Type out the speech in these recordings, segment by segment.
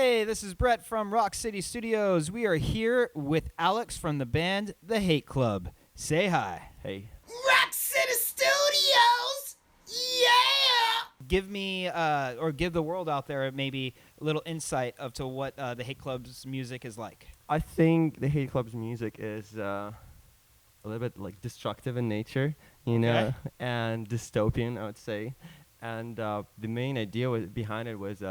Hey, this is Brett from Rock City Studios. We are here with Alex from the band The Hate Club. Say hi. Hey. Rock City Studios! Yeah! Give me, or give the world out there maybe a little insight of to what The Hate Club's music is like. I think the Hate Club's music is a little bit like destructive in nature, you know, and dystopian, I would say. And the main idea behind it was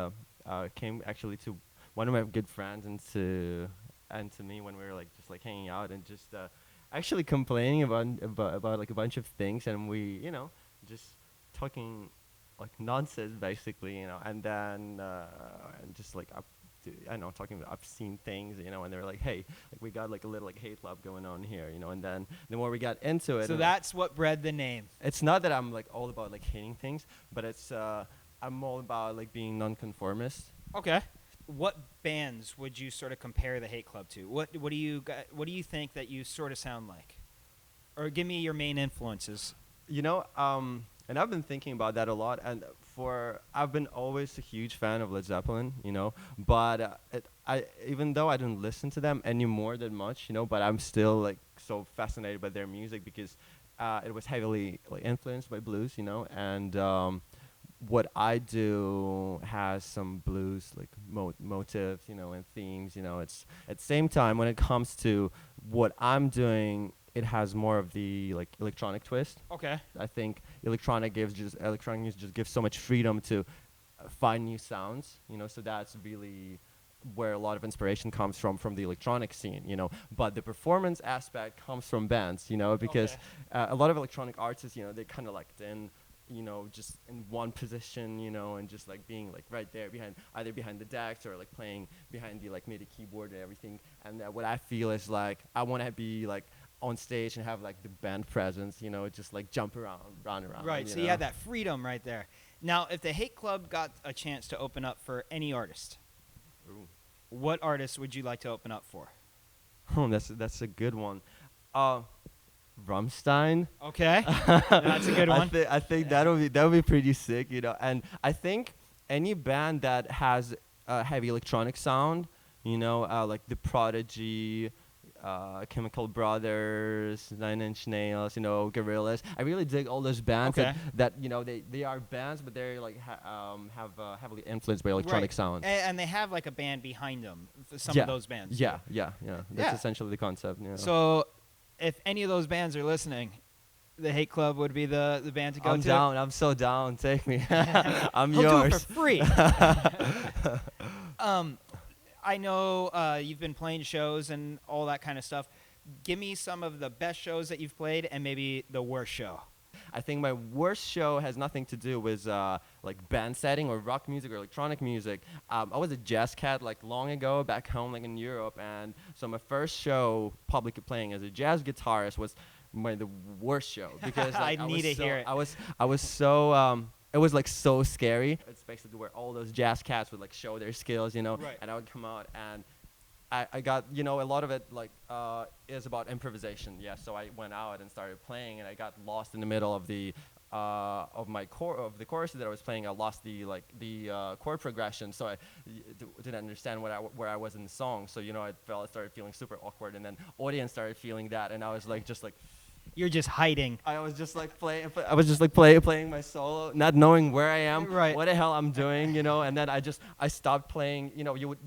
came actually to one of my good friends and to me when we were like just like hanging out and just actually complaining about like a bunch of things, and we just talking like nonsense basically, and then and just like I don't know, talking about obscene things, and they were like, hey, like we got like a little like hate club going on here, and then the more we got into it. So that's what bred the name. It's not that I'm like all about like hating things, but it's I'm all about like being nonconformist. Okay. What bands would you sort of compare The Hate Club to? What do you think that you sort of sound like? Or give me your main influences. And I've been thinking about that a lot, and I've been always a huge fan of Led Zeppelin, but even though I don't listen to them anymore that much, but I'm still like so fascinated by their music because it was heavily like influenced by blues, and what I do has some blues like motives, and themes, It's at the same time when it comes to what I'm doing, it has more of the like electronic twist. Okay. I think electronic music just gives so much freedom to find new sounds, so that's really where a lot of inspiration comes from the electronic scene, but the performance aspect comes from bands, because a lot of electronic artists, they kind of like in just in one position, and just like being like right there either behind the decks or like playing behind the like MIDI keyboard and everything. And what I feel is like I want to be like on stage and have like the band presence, just like jump around. Right, so you have that freedom right there. Now, if the Hate Club got a chance to open up for any artist, what artist would you like to open up for? Oh, that's a good one. Rammstein. Okay, that's a good one. I think that would be pretty sick, And I think any band that has a heavy electronic sound, like The Prodigy, Chemical Brothers, Nine Inch Nails, Gorillaz. I really dig all those bands that they are bands, but they're like have heavily influenced by electronic sounds. And they have like a band behind them. Some of those bands. Yeah. That's essentially the concept. Yeah. So, if any of those bands are listening, the Hate Club would be the band to go to. I'm down. I'm so down. Take me. I'm He'll yours. do it for free. I know you've been playing shows and all that kind of stuff. Give me some of the best shows that you've played and maybe the worst show. I think my worst show has nothing to do with like band setting or rock music or electronic music. I was a jazz cat like long ago back home like in Europe, and so my first show publicly playing as a jazz guitarist was the worst show because like, I need to hear it. I was so it was like so scary. It's basically where all those jazz cats would like show their skills, and I would come out and I got, a lot of it like is about improvisation. Yeah, so I went out and started playing, and I got lost in the middle of the the chorus that I was playing. I lost the chord progression, so I didn't understand where I was in the song. So I started feeling super awkward, and then audience started feeling that, and I was like just like. You're just hiding. I was just like playing my solo, not knowing where I am, what the hell I'm doing, and then I stopped playing. You would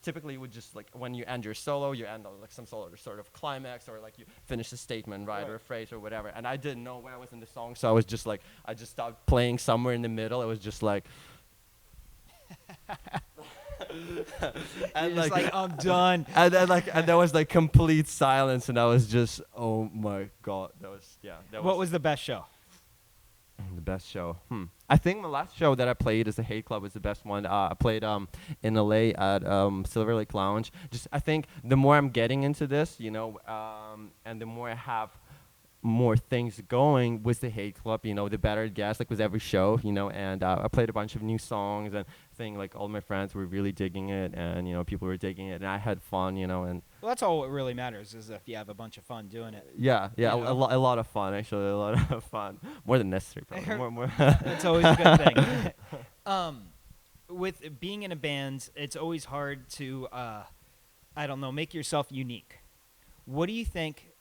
typically you would just like when you end your solo, you end on like some sort of climax or like you finish a statement, right, or a phrase or whatever. And I didn't know where I was in the song, so I was just like I just stopped playing somewhere in the middle. It was just like. And like I'm done. And then and there was like complete silence, and I was just, oh my god, What was the best show? The best show. I think the last show that I played as a Hate Club was the best one. I played in LA at Silver Lake Lounge. Just I think the more I'm getting into this, and the more I have more things going with the Hate Club, the better it gets, like with every show, and I played a bunch of new songs, and I think like all my friends were really digging it, and people were digging it, and I had fun, and well, that's all what really matters is if you have a bunch of fun doing it. Yeah, a lot of fun, actually, a lot of fun, more than necessary, probably. more. That's always a good thing. with being in a band, it's always hard to, I don't know, make yourself unique. What do you think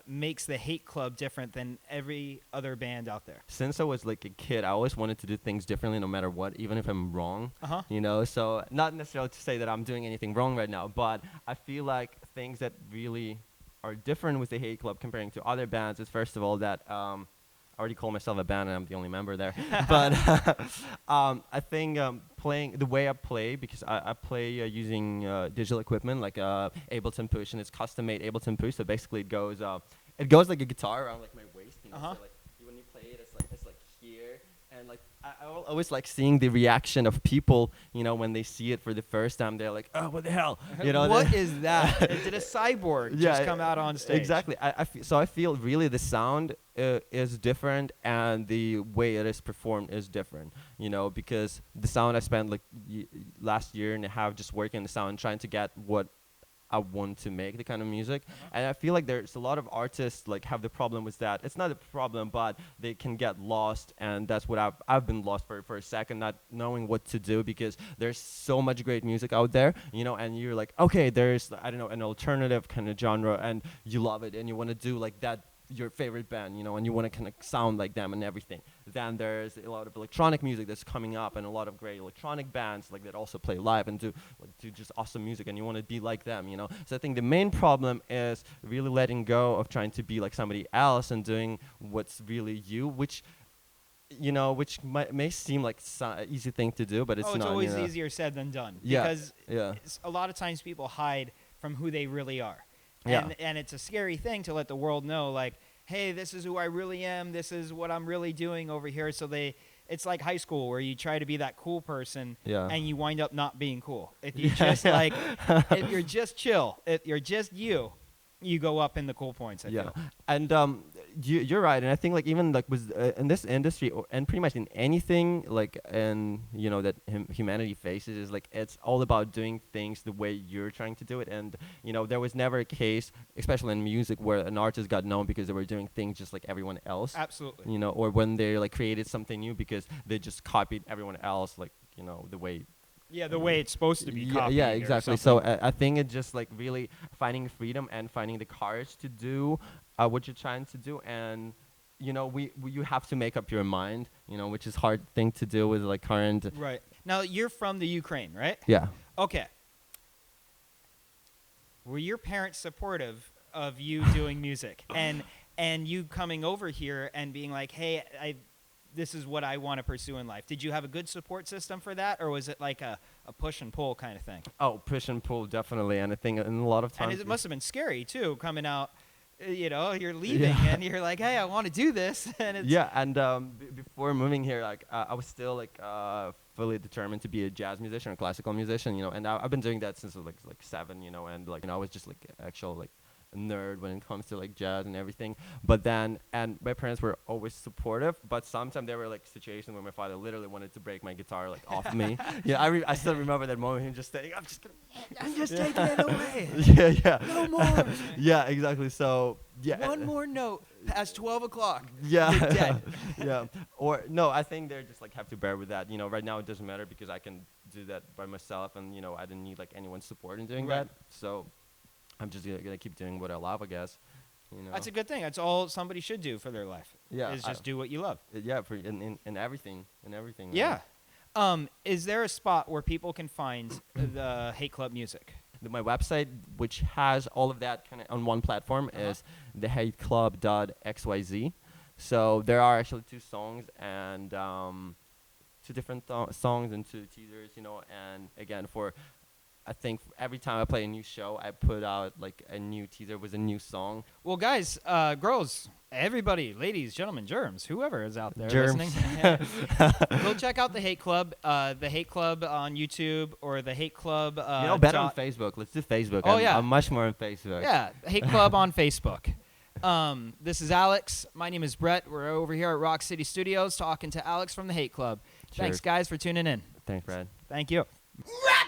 makes the Hate Club different than every other band out there? Since I was like a kid, I always wanted to do things differently no matter what, even if I'm wrong. Uh-huh. You know, so not necessarily to say that I'm doing anything wrong right now, but I feel like things that really are different with the Hate Club comparing to other bands is, first of all, that I already call myself a band and I'm the only member there. But I think playing the way I play, because I play using digital equipment like Ableton Push, and it's custom made Ableton Push. So basically, it goes like a guitar around like my waist. You know, Uh-huh. so like when you play it, it's like here, and like I always like seeing the reaction of people. You know, when they see it for the first time, they're like, "Oh, what the hell?" You know, What is that? Did a cyborg just come out on stage? Exactly. So I feel really the sound is different, and the way it is performed is different. You know, because the sound I spent like last year and a half just working on the sound, trying to get what I want to make, the kind of music. And I feel like there's a lot of artists like have the problem with that. It's not a problem, but they can get lost, and that's what I've been lost for a second, not knowing what to do, because there's so much great music out there, you know, and you're like, okay, there's, I don't know, an alternative kind of genre, and you love it, and you want to do like that, your favorite band, you know, and you want to kind of sound like them and everything. Then there's a lot of electronic music that's coming up, and a lot of great electronic bands like that also play live and do just awesome music, and you want to be like them, you know. So I think the main problem is really letting go of trying to be like somebody else and doing what's really you, which, you know, which may seem like easy thing to do, but it's not. It's always you know. easier said than done. Yeah, Because yeah. a lot of times people hide from who they really are. Yeah. And it's a scary thing to let the world know, like, hey, this is who I really am. This is what I'm really doing over here. So it's like high school where you try to be that cool person, Yeah. and you wind up not being cool. If you just like, if you're just chill, if you're just you go up in the cool points. I feel. And you're right, and I think like even like with in this industry, and pretty much in anything like in, you know, that humanity faces, is like it's all about doing things the way you're trying to do it. And you know, there was never a case, especially in music, where an artist got known because they were doing things just like everyone else. Absolutely. You know, or when they like created something new because they just copied everyone else, like, you know, the way. Yeah, the way it's supposed to be copied. Yeah, or exactly. So something. I think it's just like really finding freedom and finding the courage to do what you're trying to do. And, you know, you have to make up your mind, you know, which is hard thing to do with like current. Right. Now, you're from the Ukraine, right? Yeah. Okay. Were your parents supportive of you doing music and you coming over here and being like, hey, this is what I want to pursue in life? Did you have a good support system for that, or was it like a push and pull kind of thing? Oh, push and pull, definitely. And I think in a lot of times. And it must have been scary, too, coming out, you know, you're leaving and you're like, hey, I want to do this. And it's and before moving here, like I was still like fully determined to be a jazz musician or classical musician, you know, and I've been doing that since I was like 7, you know, and like, you know, I was just like actual like a nerd when it comes to like jazz and everything. But then, and my parents were always supportive, but sometimes there were like situations where my father literally wanted to break my guitar like off me. Yeah, I still remember that moment, him just saying, I'm just taking it away. Yeah. no more. Yeah, exactly. So yeah. One more note past 12 o'clock. Yeah. You're dead. Yeah. Or no, I think they just like have to bear with that. You know, right now it doesn't matter because I can do that by myself, and you know, I didn't need like anyone's support in doing Right. that. So I'm just gonna keep doing what I love, I guess. You know. That's a good thing. That's all somebody should do for their life. Yeah, Is just do what you love. Yeah, for in everything, in everything. Yeah. Is there a spot where people can find the Hate Club music? My website, which has all of that kind of on one platform, is thehateclub.xyz. So there are actually 2 songs and 2 different songs and 2 teasers, you know. And again, I think every time I play a new show, I put out like a new teaser with a new song. Well, guys, girls, everybody, ladies, gentlemen, germs, whoever is out there Germs. listening, go check out the Hate Club on YouTube, or the Hate Club. You know, better on Facebook. Let's do Facebook. Oh, yeah. I'm much more on Facebook. Yeah, Hate Club on Facebook. This is Alex. My name is Brett. We're over here at Rock City Studios talking to Alex from the Hate Club. Sure. Thanks, guys, for tuning in. Thanks, Brad. Thank you. Rock